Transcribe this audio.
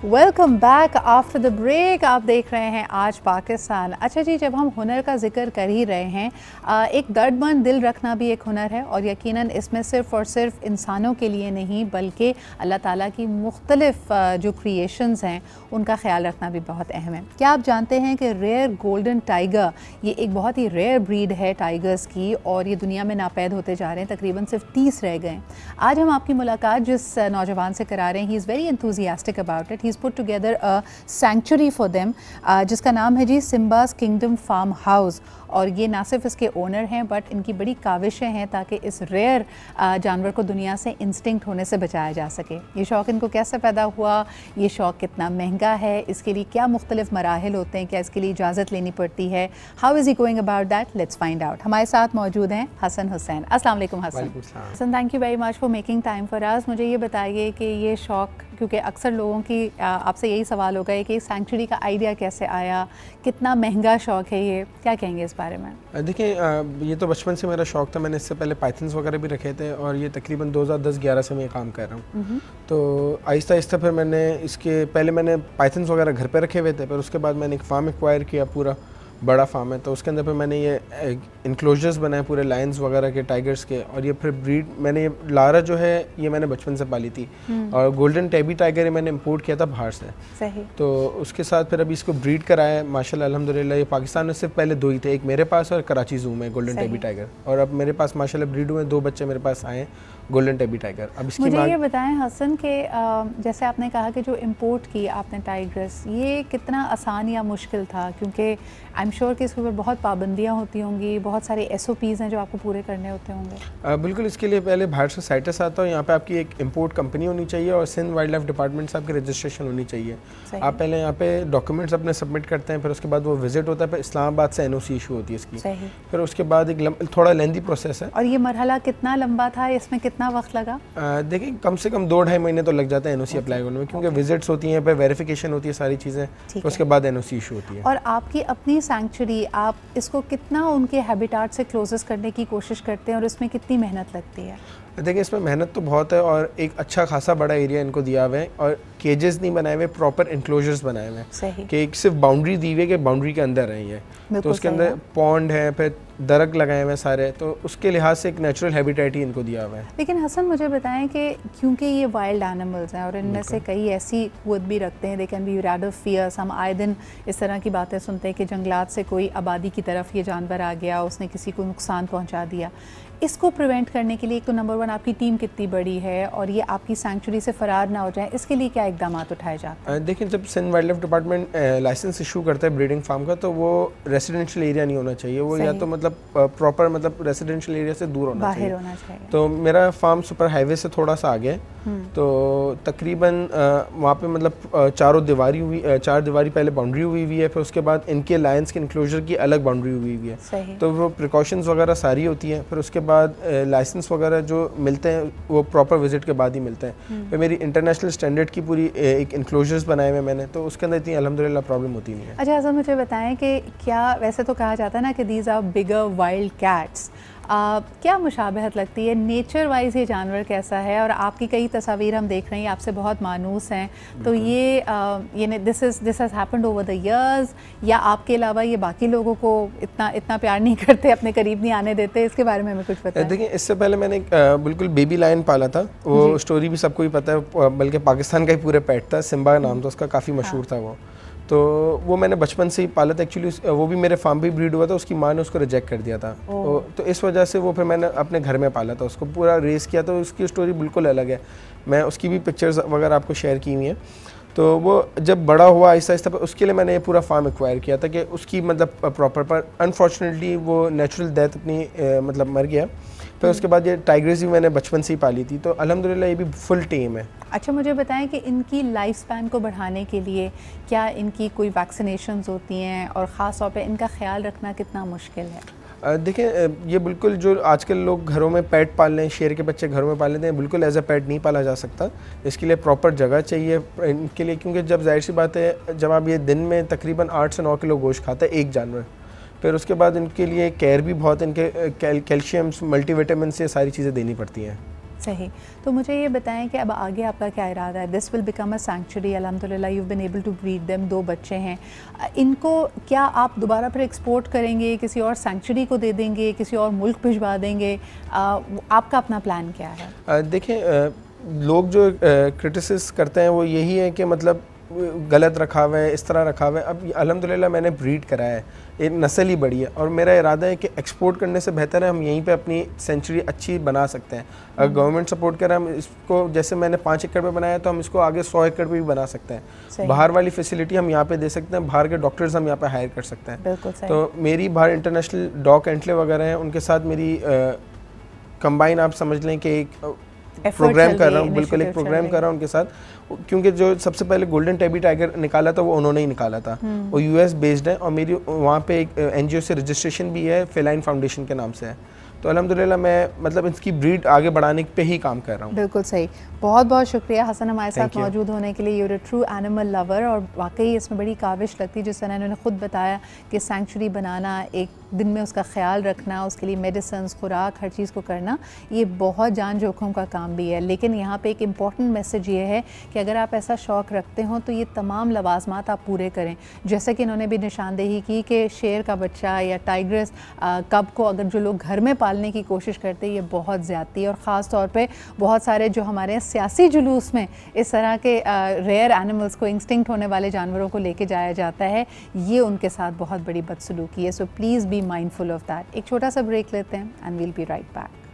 Welcome back after the break. आप देख रहे हैं आज पाकिस्तान। अच्छा जी, जब हम हुनर का जिक्र कर ही रहे हैं, एक दर्दमंद दिल रखना भी एक हुनर है और यकीनन इसमें सिर्फ़ और सिर्फ इंसानों के लिए नहीं बल्कि अल्लाह ताला की मुख्तलिफ जो क्रिएशंस हैं उनका ख्याल रखना भी बहुत अहम है। क्या आप जानते हैं कि रेयर गोल्डन टाइगर ये एक बहुत ही रेयर ब्रीड है टाइगर्स की और ये दुनिया में नापैद होते जा रहे हैं, तकरीबन सिर्फ 30 रह गए। आज हम आपकी मुलाकात जिस नौजवान से करा रहे हैं, he is very enthusiastic about it. He's put together a sanctuary for them, जिसका नाम है जी सिम्बा's किंगडम फार्म हाउस। और ये ना सिर्फ इसके ओनर हैं बट इनकी बड़ी काविशें हैं ताकि इस रेयर जानवर को दुनिया से इंस्टिंक्ट होने से बचाया जा सके। ये शौक़ इनको कैसे पैदा हुआ, ये शौक़ कितना महंगा है, इसके लिए क्या मुख्तलिफ मराहिल होते हैं, क्या इसके लिए इजाज़त लेनी पड़ती है, how is he going about that, let's find out. हमारे साथ मौजूद हैं हसन हुसैन। अस्सलाम वालेकुम Hasan. Hasan, thank you very much for making time for us. मुझे ये बताइए कि ये शौक़, क्योंकि अक्सर लोगों की आपसे यही सवाल होगा कि सैंक्चुरी का आइडिया कैसे आया, कितना महंगा शौक़ है ये, क्या कहेंगे इस बारे में? देखिए, ये तो बचपन से मेरा शौक़ था। मैंने इससे पहले पाइथन्स वगैरह भी रखे थे और ये तकरीबन 2010-11 से मैं ये काम कर रहा हूँ। तो आहिस्ता आहिस्ता फिर मैंने इसके पहले मैंने पाइथन्स वगैरह घर पे रखे हुए थे, फिर उसके बाद मैंने एक फार्म एक्वायर किया, पूरा बड़ा फार्म है। तो उसके अंदर फिर मैंने ये इंक्लोजर्स बनाए पूरे लायंस वगैरह के, टाइगर्स के। और ये फिर ब्रीड मैंने ये लारा जो है ये मैंने बचपन से पाली थी और गोल्डन टेबी टाइगर मैंने इंपोर्ट किया था बाहर से। सही। तो उसके साथ फिर अभी इसको ब्रीड कराया माशाल्लाह अल्हम्दुलिल्लाह। ये पाकिस्तान में सिर्फ पहले 2 ही थे, एक मेरे पास और कराची ज़ू में गोल्डन टेबी टाइगर। और अब मेरे पास माशाल्लाह ब्रीड हुए 2 बच्चे मेरे पास आए गोल्डन टेबी टाइगर। अब इसकी मुझे ये बताएं हसन के जैसे आपने कहा कि जो इंपोर्ट की आपने टाइगर्स, ये कितना आसान या मुश्किल था? क्योंकि आई एम श्योर कि इसके ऊपर बहुत पाबंदियाँ होती होंगी, बहुत सारे SOPs हैं जो आपको पूरे करने होते होंगे। बिल्कुल, इसके लिए पहले बाहर से साइटस आता है, यहाँ पे आपकी एक इंपोर्ट कंपनी होनी चाहिए और सिंध वाइल्ड लाइफ डिपार्टमेंट से आपकी रजिस्ट्रेशन होनी चाहिए। आप पहले यहाँ पे डॉक्यूमेंट्स अपने सबमिट करते हैं, फिर उसके बाद वो विजिट होता है, फिर इस्लामाबाद से NOC इशू होती है इसकी। फिर उसके बाद एक थोड़ा लेंदी प्रोसेस है। और ये मरहला कितना लंबा था, इसमें कितना वक्त लगा? देखिए, कम से कम 2-2.5 महीने तो लग जाता है NOC अप्लाई करने में, क्योंकि विजिट्स होती हैं, फिर वेरिफिकेशन होती है सारी चीज़ें, तो उसके बाद NOC इशू होती है। और आपकी अपनी सैंक्चुरी, आप इसको कितना उनके हैबिटाट से क्लोजेस्ट करने की कोशिश करते हैं और इसमें कितनी मेहनत लगती है? देखिए, इसमें मेहनत तो बहुत है और एक अच्छा खासा बड़ा एरिया इनको दिया हुआ है और केजेस नहीं बनाए हुए, प्रॉपर इंक्लोजर्स बनाए हुए हैं कि एक सिर्फ बाउंड्री दी हुई है कि बाउंड्री के अंदर है ये। तो उसके अंदर पॉन्ड है, फिर दरख्त लगाए हुए हैं सारे, तो उसके लिहाज से एक नेचुरल हैबिटेट ही इनको दिया हुआ है। लेकिन हसन, मुझे बताएं कि क्योंकि ये वाइल्ड एनिमल्स हैं और इनमें से कई ऐसी कुव्वत भी रखते हैं, they can be rid of fears. हम आए दिन इस तरह की बातें सुनते हैं कि जंगलात से कोई आबादी की तरफ ये जानवर आ गया, उसने किसी को नुकसान पहुँचा दिया। इसको प्रिवेंट करने के लिए एक तो नंबर 1 आपकी टीम कितनी बड़ी है और ये आपकी सैंक्चुरी से फरार ना हो जाए, इसके लिए क्या इकदाम उठाए जाते हैं? देखिए, जब Sindh wildlife department license issue करता है ब्रीडिंग फार्म का, तो वो रेसिडेंशियल एरिया नहीं होना चाहिए, वो या तो मतलब प्रॉपर मतलब रेसिडेंशियल एरिया से दूर होना चाहिए। तो मेरा फार्म सुपर हाईवे से थोड़ा सा आगे, तो तकरीबन वहाँ पे मतलब 4 दीवारी पहले बाउंड्री हुई है, फिर उसके बाद इनके लायंस के इंक्लोजर की अलग बाउंड्री हुई है। तो वो प्रिकॉशंस वगैरह सारी होती हैं। फिर उसके बाद लाइसेंस वगैरह जो मिलते हैं वो प्रॉपर विजिट के बाद ही मिलते हैं। फिर मेरी इंटरनेशनल स्टैंडर्ड की पूरी एक इंक्लोजर्स बनाए हुए मैंने, तो उसके अंदर इतनी अल्हम्दुलिल्लाह प्रॉब्लम होती नहीं है। अच्छा, मुझे बताएं कि क्या, वैसे तो कहा जाता है ना कि these are bigger wild cats, क्या मुशाबहत लगती है नेचर वाइज, ये जानवर कैसा है? और आपकी कई तस्वीर हम देख रहे हैं, आपसे बहुत मानूस हैं, तो ये this has happened over the years, या आपके अलावा ये बाकी लोगों को इतना प्यार नहीं करते, अपने करीब नहीं आने देते? इसके बारे में हमें कुछ पता है? देखिए, इससे पहले मैंने बिल्कुल बेबी लायन पाला था, वो स्टोरी भी सबको ही पता है, बल्कि पाकिस्तान का ही पूरा पेट था। सिम्बा नाम था उसका, काफ़ी मशहूर था वो। तो वो मैंने बचपन से ही पाला था। एक्चुअली वो भी मेरे फार्म पे ब्रीड हुआ था, उसकी माँ ने उसको रिजेक्ट कर दिया था, तो इस वजह से वो फिर मैंने अपने घर में पाला था, उसको पूरा रेस किया। तो उसकी स्टोरी बिल्कुल अलग है, मैं उसकी भी पिक्चर्स वगैरह आपको शेयर की हुई हैं। तो वो जब बड़ा हुआ आहिस्ता आहिस्ता, उसके लिए मैंने ये पूरा फार्म एक्वायर किया था कि उसकी मतलब प्रॉपर, पर अनफॉर्चुनेटली वो नेचुरल डेथ अपनी मतलब मर गया। फिर उसके बाद ये टाइगर्स भी मैंने बचपन से ही पाली थी, तो अल्हम्दुलिल्लाह ये भी फुल टेम है। अच्छा, मुझे बताएं कि इनकी लाइफ स्पैन को बढ़ाने के लिए क्या इनकी कोई वैक्सीनेशंस होती हैं और ख़ास तौर पे इनका ख्याल रखना कितना मुश्किल है? देखिए, ये बिल्कुल जो आजकल लोग घरों में पेट पाल रहे हैं, शेर के बच्चे घरों में पाल लेते हैं, बिल्कुल एज अ पेट नहीं पाला जा सकता। इसके लिए प्रॉपर जगह चाहिए इनके लिए, क्योंकि जब जाहिर सी बात है, जब आप ये दिन में तकरीबन 8 से 9 किलो गोश्त खाता है एक जानवर, फिर उसके बाद इनके लिए केयर भी बहुत, इनके कैल्शियम्स, मल्टीविटामिन से सारी चीज़ें देनी पड़ती हैं। सही। तो मुझे ये बताएं कि अब आगे आपका क्या इरादा है? This will become a sanctuary, अल्हम्दुलिल्लाह you have been able to breed them, 2 बच्चे हैं। इनको क्या आप दोबारा फिर एक्सपोर्ट करेंगे, किसी और सैंक्चुरी को दे देंगे, किसी और मुल्क भिजवा देंगे? आपका अपना प्लान क्या है? देखें, लोग जो क्रिटिसिस करते हैं वो यही है कि मतलब गलत रखा हुआ है, इस तरह रखा हुआ है। अब अल्हम्दुलिल्लाह मैंने ब्रीड कराया है, ये नस्ल ही बड़ी है और मेरा इरादा है कि एक्सपोर्ट करने से बेहतर है हम यहीं पे अपनी सेंचुरी अच्छी बना सकते हैं। अगर गवर्नमेंट सपोर्ट करे हम इसको, जैसे मैंने 5 एकड़ पे बनाया तो हम इसको आगे 100 एकड़ पे भी बना सकते हैं। बाहर वाली फैसिलिटी हम यहाँ पे दे सकते हैं, बाहर के डॉक्टर्स हम यहाँ पे हायर कर सकते हैं। तो मेरी बाहर इंटरनेशनल डॉग एंटले वगैरह हैं, उनके साथ मेरी कंबाइन आप समझ लें कि एक प्रोग्राम कर रहा हूँ, बिल्कुल एक प्रोग्राम कर रहा हूँ उनके साथ, क्योंकि जो सबसे पहले गोल्डन टेबी टाइगर निकाला था वो उन्होंने ही निकाला था। वो यूएस बेस्ड है और मेरी वहाँ पे एक एनजीओ से रजिस्ट्रेशन भी है, फेलाइन फाउंडेशन के नाम से है। तो अल्हम्दुलिल्लाह मैं मतलब इसकी ब्रीड आगे बढ़ाने पे ही काम कर रहा हूँ। बिल्कुल सही। बहुत बहुत शुक्रिया हसन हमारे साथ मौजूद होने के लिए। You're a true animal lover और वाकई इसमें बड़ी काविश लगती है, जिस तरह इन्होंने खुद बताया कि सेंचुरी बनाना, एक दिन में उसका ख्याल रखना, उसके लिए मेडिसिन, खुराक, हर चीज़ को करना, ये बहुत जान जोखिम का काम भी है। लेकिन यहाँ पे एक इम्पॉर्टेंट मैसेज ये है कि अगर आप ऐसा शौक़ रखते हो तो ये तमाम लवाजमात आप पूरे करें। जैसे कि इन्होंने भी निशानदेही की कि शेर का बच्चा या टाइग्रेस कब को अगर जो लोग घर में पालने की कोशिश करते हैं, ये बहुत ज़्यादती है। और ख़ास तौर पे बहुत सारे जो हमारे सियासी जुलूस में इस तरह के रेयर एनिमल्स को, इंस्टिंक्ट होने वाले जानवरों को लेके जाया जाता है, ये उनके साथ बहुत बड़ी बदसलूकी है। So please be mindful of that. एक छोटा सा ब्रेक लेते हैं and we'll be right back.